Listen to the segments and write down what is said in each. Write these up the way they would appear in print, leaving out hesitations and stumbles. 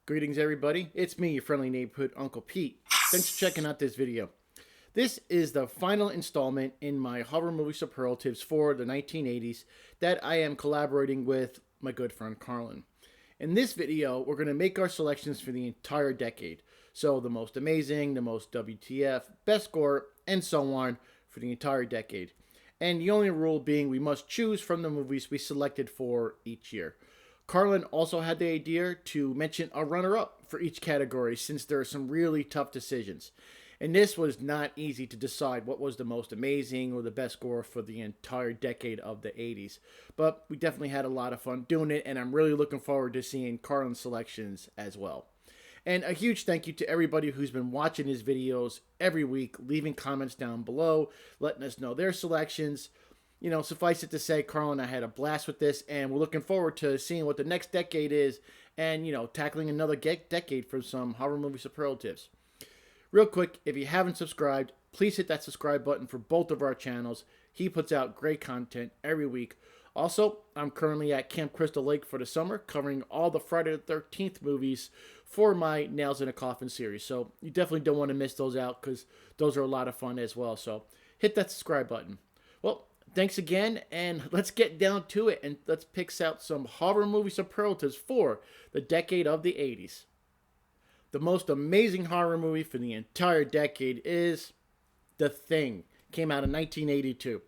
Greetings everybody, it's me, your friendly neighborhood Uncle Pete. Thanks for checking out this video. This is the final installment in my horror movie superlatives for the 1980s that I am collaborating with my good friend Carlin. In this video, we're going to make our selections for the entire decade. So the most amazing, the most WTF, best score, and so on for the entire decade. And the only rule being we must choose from the movies we selected for each year. Carlin also had the idea to mention a runner-up for each category since there are some really tough decisions. And this was not easy to decide what was the most amazing or the best score for the entire decade of the 80s. But we definitely had a lot of fun doing it, and I'm really looking forward to seeing Carlin's selections as well. And a huge thank you to everybody who's been watching his videos every week, leaving comments down below, letting us know their selections. You know, suffice it to say, Carl and I had a blast with this, and we're looking forward to seeing what the next decade is and, you know, tackling another decade for some horror movie superlatives. Real quick, if you haven't subscribed, please hit that subscribe button for both of our channels. He puts out great content every week. Also, I'm currently at Camp Crystal Lake for the summer, covering all the Friday the 13th movies for my Nails in a Coffin series. So you definitely don't want to miss those out because those are a lot of fun as well. So hit that subscribe button. Well, thanks again, and let's get down to it, and let's pick out some horror movie superlatives for the decade of the 80s. The most amazing horror movie for the entire decade is The Thing. Came out in 1982.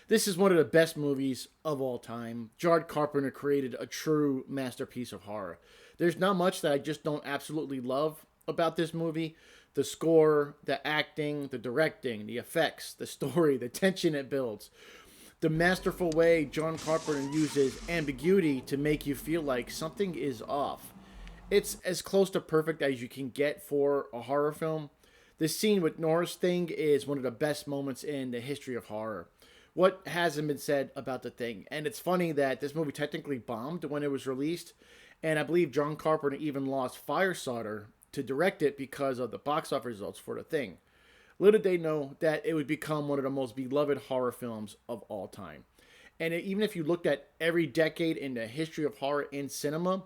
This is one of the best movies of all time. John Carpenter created a true masterpiece of horror. There's not much that I just don't absolutely love about this movie. The score, the acting, the directing, the effects, the story, the tension it builds. The masterful way John Carpenter uses ambiguity to make you feel like something is off. It's as close to perfect as you can get for a horror film. The scene with Nora's Thing is one of the best moments in the history of horror. What hasn't been said about The Thing? And it's funny that this movie technically bombed when it was released, and I believe John Carpenter even lost Firestarter to direct it because of the box office results for The Thing. Little did they know that it would become one of the most beloved horror films of all time. And even if you looked at every decade in the history of horror in cinema,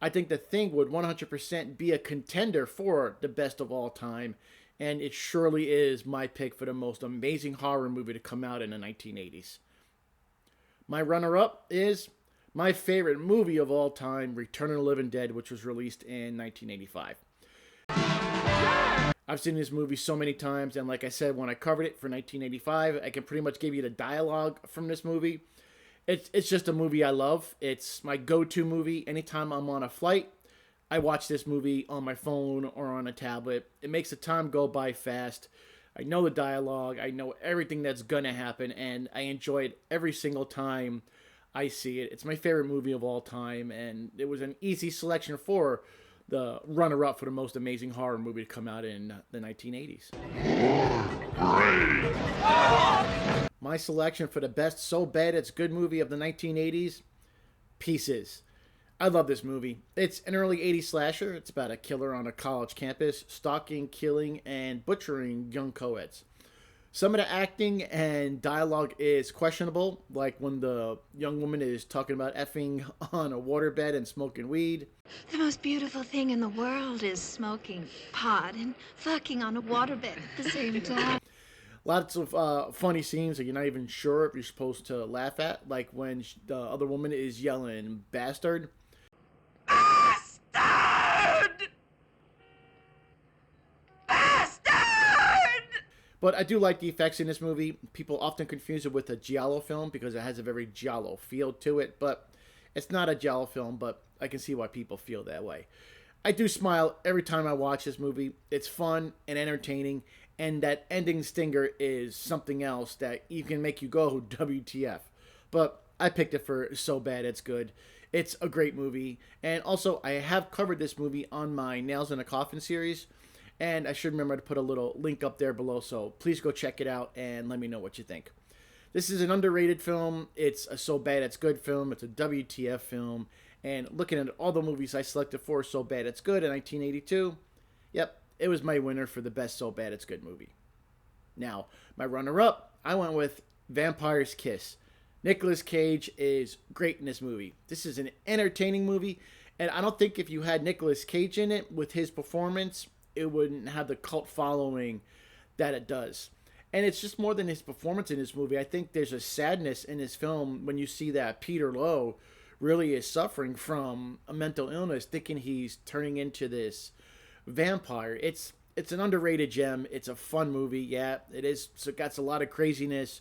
I think The Thing would 100% be a contender for the best of all time. And it surely is my pick for the most amazing horror movie to come out in the 1980s. My runner-up is my favorite movie of all time, Return of the Living Dead, which was released in 1985. I've seen this movie so many times, and like I said, when I covered it for 1985, I can pretty much give you the dialogue from this movie. It's just a movie I love. It's my go-to movie. Anytime I'm on a flight, I watch this movie on my phone or on a tablet. It makes the time go by fast. I know the dialogue. I know everything that's going to happen, and I enjoy it every single time I see it. It's my favorite movie of all time, and it was an easy selection for the runner-up for the most amazing horror movie to come out in the 1980s. My selection for the best So Bad It's Good movie of the 1980s, Pieces. I love this movie. It's an early 80s slasher. It's about a killer on a college campus, stalking, killing, and butchering young co-eds. Some of the acting and dialogue is questionable, like when the young woman is talking about effing on a waterbed and smoking weed. The most beautiful thing in the world is smoking pot and fucking on a waterbed at the same time. Lots of funny scenes that you're not even sure if you're supposed to laugh at, like when the other woman is yelling, "Bastard." Bastard! But I do like the effects in this movie. People often confuse it with a giallo film because it has a very giallo feel to it. But it's not a giallo film, but I can see why people feel that way. I do smile every time I watch this movie. It's fun and entertaining. And that ending stinger is something else that you can make you go, WTF. But I picked it for So Bad It's Good. It's a great movie. And also, I have covered this movie on my Nails in a Coffin series. And I should remember to put a little link up there below, so please go check it out and let me know what you think. This is an underrated film. It's a So Bad It's Good film. It's a WTF film. And looking at all the movies I selected for So Bad It's Good in 1982, yep, it was my winner for the best So Bad It's Good movie. Now, my runner-up, I went with Vampire's Kiss. Nicolas Cage is great in this movie. This is an entertaining movie. And I don't think if you had Nicolas Cage in it with his performance, it wouldn't have the cult following that it does. And it's just more than his performance in this movie. I think there's a sadness in this film when you see that Peter Lowe really is suffering from a mental illness, thinking he's turning into this vampire. It's an underrated gem. It's a fun movie. Yeah, it is. So it got a lot of craziness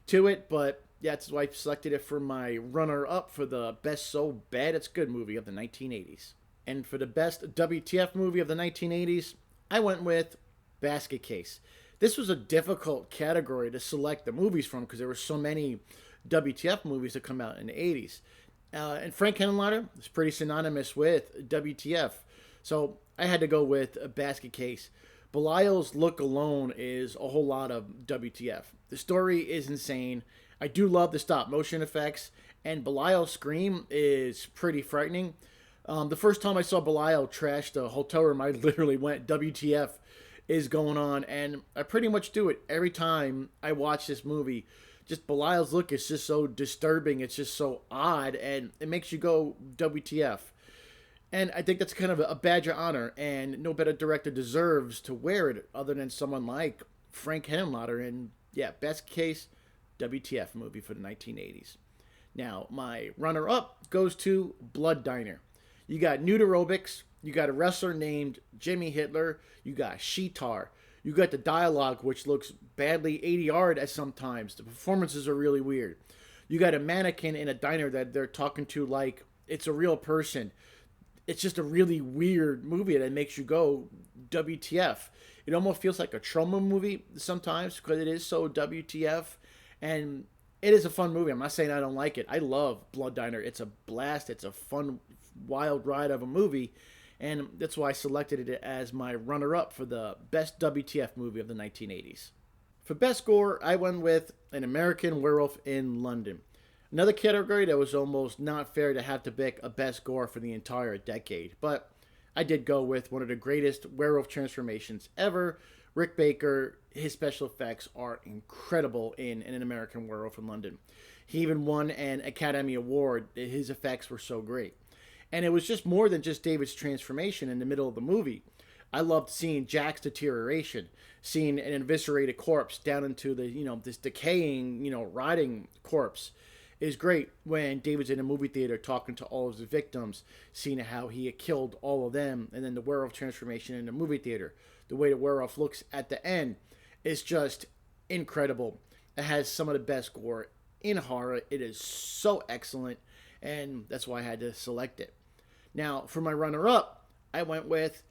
to it, but yeah, that's why I selected it for my runner-up for the best so bad it's good movie of the 1980s. And for the best WTF movie of the 1980s, I went with Basket Case. This was a difficult category to select the movies from because there were so many WTF movies that come out in the 80s. And Frank Henenlotter is pretty synonymous with WTF. So I had to go with a Basket Case. Belial's look alone is a whole lot of WTF. The story is insane. I do love the stop motion effects, and Belial's scream is pretty frightening. The first time I saw Belial trash the hotel room, I literally went, WTF is going on, and I pretty much do it every time I watch this movie. Just Belial's look is just so disturbing, it's just so odd, and it makes you go, WTF. And I think that's kind of a badge of honor, and no better director deserves to wear it other than someone like Frank Henenlotter. And yeah, best case, WTF movie for the 1980s. Now, my runner-up goes to Blood Diner. You got nude aerobics, you got a wrestler named Jimmy Hitler, you got Sheetar, you got the dialogue, which looks badly ADR'd at sometimes. The performances are really weird. You got a mannequin in a diner that they're talking to like it's a real person. It's just a really weird movie that makes you go, WTF. It almost feels like a trauma movie sometimes because it is so WTF. And it is a fun movie. I'm not saying I don't like it. I love Blood Diner. It's a blast. It's a fun, wild ride of a movie. And that's why I selected it as my runner-up for the best WTF movie of the 1980s. For best gore, I went with An American Werewolf in London. Another category that was almost not fair to have to pick a best gore for the entire decade. But I did go with one of the greatest werewolf transformations ever. Rick Baker, his special effects are incredible in An American Werewolf in London. He even won an Academy Award. His effects were so great. And it was just more than just David's transformation in the middle of the movie. I loved seeing Jack's deterioration, seeing an eviscerated corpse down into this decaying, rotting corpse. Is great when David's in a movie theater talking to all of the victims, seeing how he had killed all of them, and then the werewolf transformation in the movie theater. The way the werewolf looks at the end is just incredible. It has some of the best gore in horror. It is so excellent, and that's why I had to select it. Now, for my runner-up, I went with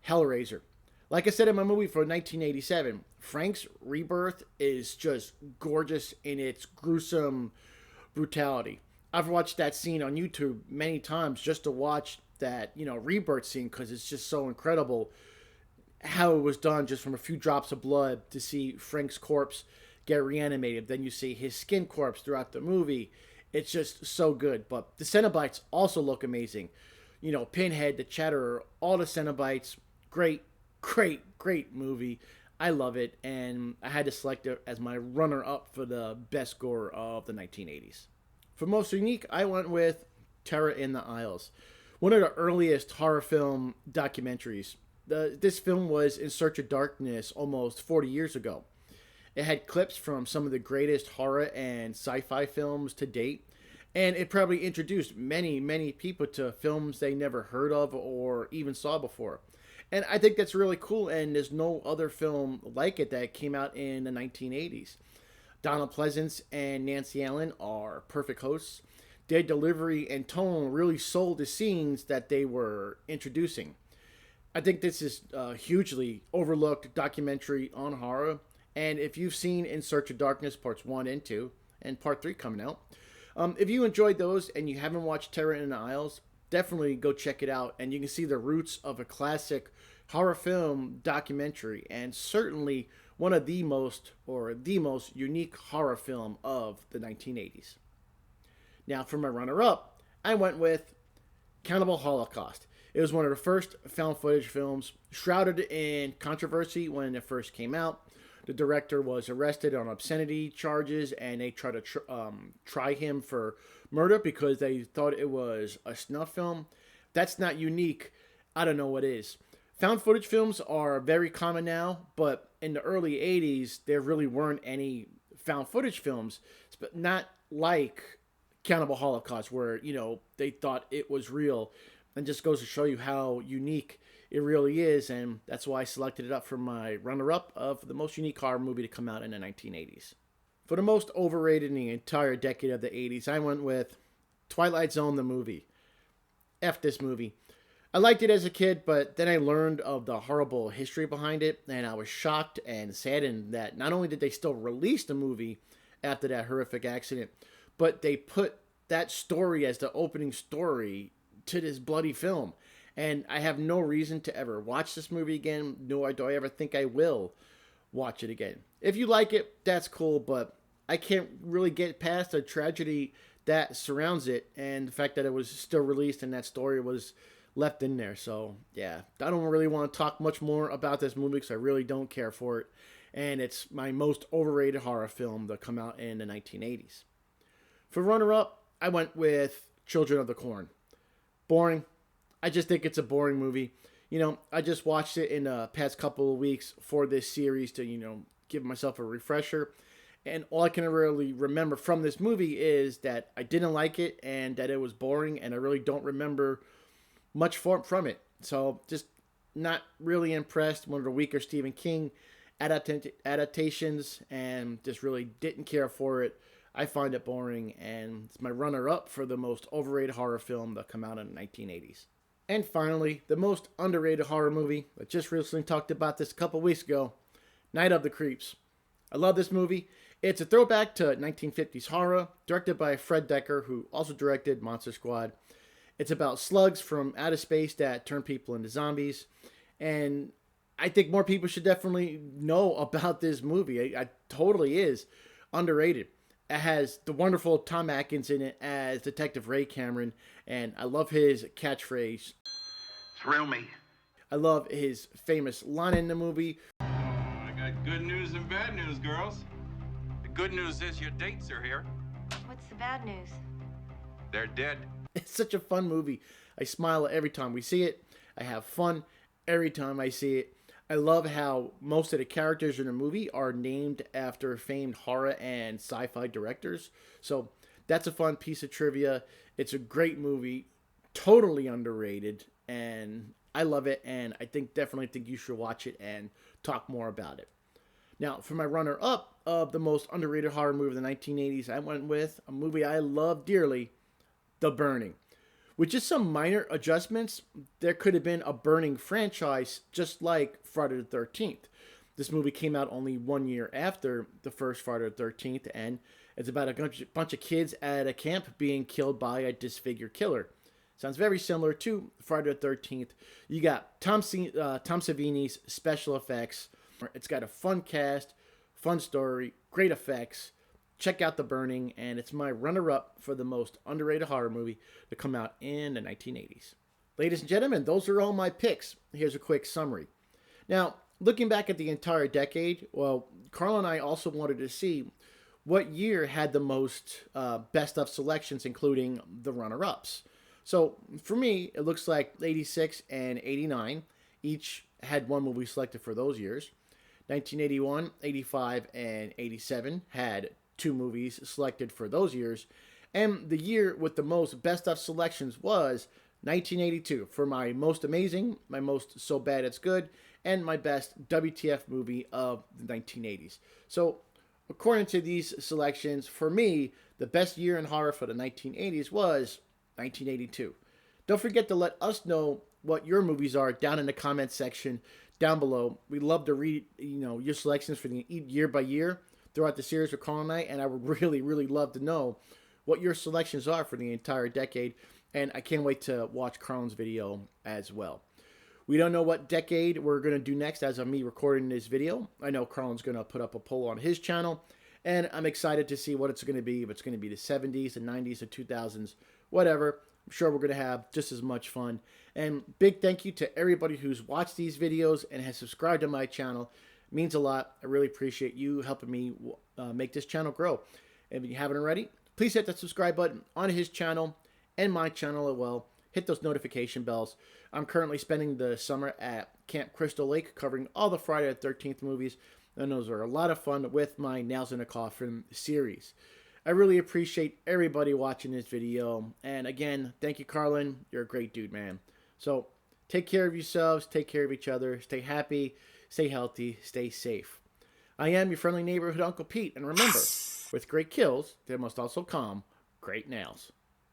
Hellraiser. Like I said in my movie for 1987, Frank's rebirth is just gorgeous in its gruesome brutality. I've watched that scene on YouTube many times just to watch that, rebirth scene because it's just so incredible how it was done just from a few drops of blood to see Frank's corpse get reanimated. Then you see his skin corpse throughout the movie. It's just so good. But the Cenobites also look amazing. Pinhead, the Chatterer, all the Cenobites. Great, great, great movie. I love it, and I had to select it as my runner-up for the best gore of the 1980s. For most unique, I went with Terror in the Aisles, one of the earliest horror film documentaries. This film was In Search of Darkness almost 40 years ago. It had clips from some of the greatest horror and sci-fi films to date, and it probably introduced many, many people to films they never heard of or even saw before. And I think that's really cool, and there's no other film like it that came out in the 1980s. Donald Pleasence and Nancy Allen are perfect hosts. Their delivery and tone really sold the scenes that they were introducing. I think this is a hugely overlooked documentary on horror, and if you've seen In Search of Darkness Parts 1 and 2, and Part 3 coming out, if you enjoyed those and you haven't watched Terror in the Aisles, definitely go check it out, and you can see the roots of a classic horror film documentary, and certainly one of the most unique horror film of the 1980s. Now, for my runner-up, I went with Cannibal Holocaust. It was one of the first found footage films, shrouded in controversy when it first came out. The director was arrested on obscenity charges, and they tried to try him for murder because they thought it was a snuff film. that's not unique, I don't know what is. Found footage films are very common now, but in the early 80s, there really weren't any found footage films, but not like Cannibal Holocaust, where, they thought it was real. And just goes to show you how unique it really is. And that's why I selected it up for my runner up of the most unique horror movie to come out in the 1980s. For the most overrated in the entire decade of the 80s, I went with Twilight Zone, the movie. F this movie. I liked it as a kid, but then I learned of the horrible history behind it, and I was shocked and saddened that not only did they still release the movie after that horrific accident, but they put that story as the opening story to this bloody film. And I have no reason to ever watch this movie again, nor do I ever think I will watch it again. If you like it, that's cool, but I can't really get past the tragedy that surrounds it and the fact that it was still released and that story was left in there. So, yeah, I don't really want to talk much more about this movie because I really don't care for it. And it's my most overrated horror film to come out in the 1980s. For runner-up, I went with Children of the Corn. Boring. I just think it's a boring movie. I just watched it in the past couple of weeks for this series to, give myself a refresher. And all I can really remember from this movie is that I didn't like it and that it was boring, and I really don't remember much from it. So just not really impressed. One of the weaker Stephen King adaptations, and just really didn't care for it. I find it boring, and it's my runner-up for the most overrated horror film that come out in the 1980s. And finally, the most underrated horror movie. I just recently talked about this a couple weeks ago. Night of the Creeps. I love this movie. It's a throwback to 1950s horror, directed by Fred Decker, who also directed Monster Squad. It's about slugs from outer space that turn people into zombies. And I think more people should definitely know about this movie. It totally is underrated. It has the wonderful Tom Atkins in it as Detective Ray Cameron, and I love his catchphrase. Thrill me. I love his famous line in the movie. I got good news and bad news, girls. The good news is your dates are here. What's the bad news? They're dead. It's such a fun movie. I smile every time we see it. I have fun every time I see it. I love how most of the characters in the movie are named after famed horror and sci-fi directors. So that's a fun piece of trivia. It's a great movie, totally underrated, and I love it, and I definitely think you should watch it and talk more about it. Now, for my runner-up of the most underrated horror movie of the 1980s, I went with a movie I love dearly, The Burning. With just some minor adjustments, there could have been a Burning franchise just like Friday the 13th. This movie came out only 1 year after the first Friday the 13th, and it's about a bunch of kids at a camp being killed by a disfigured killer. Sounds very similar to Friday the 13th. You got Tom Savini's special effects. It's got a fun cast, fun story, great effects. Check out The Burning, and it's my runner-up for the most underrated horror movie to come out in the 1980s. Ladies and gentlemen, those are all my picks. Here's a quick summary. Now, looking back at the entire decade, well, Carl and I also wanted to see what year had the most best of selections, including the runner-ups. So, for me, it looks like 86 and 89 each had one movie selected for those years. 1981, 85, and 87 had 2 movies selected for those years, and the year with the most best of selections was 1982 for my most amazing, my most so bad it's good, and my best WTF movie of the 1980s. So according to these selections, for me, the best year in horror for the 1980s was 1982. Don't forget to let us know what your movies are down in the comments section down below. We love to read your selections for the year by year throughout the series with Carl and I would really, really love to know what your selections are for the entire decade, and I can't wait to watch Carl's video as well. We don't know what decade we're going to do next as of me recording this video. I know Carl's going to put up a poll on his channel, and I'm excited to see what it's going to be, if it's going to be the 70s, the 90s, the 2000s, whatever. I'm sure we're going to have just as much fun. And big thank you to everybody who's watched these videos and has subscribed to my channel. It means a lot. I really appreciate you helping me make this channel grow. And if you haven't already, please hit that subscribe button on his channel and my channel as well. hit those notification bells. I'm currently spending the summer at Camp Crystal Lake covering all the Friday the 13th movies, and those are a lot of fun with my Nails in a Coffin series. I really appreciate everybody watching this video, and again, thank you, Carlin. You're a great dude, man. So take care of yourselves, take care of each other, stay happy, stay healthy, stay safe. I am your friendly neighborhood Uncle Pete, and remember, with great kills, there must also come great nails.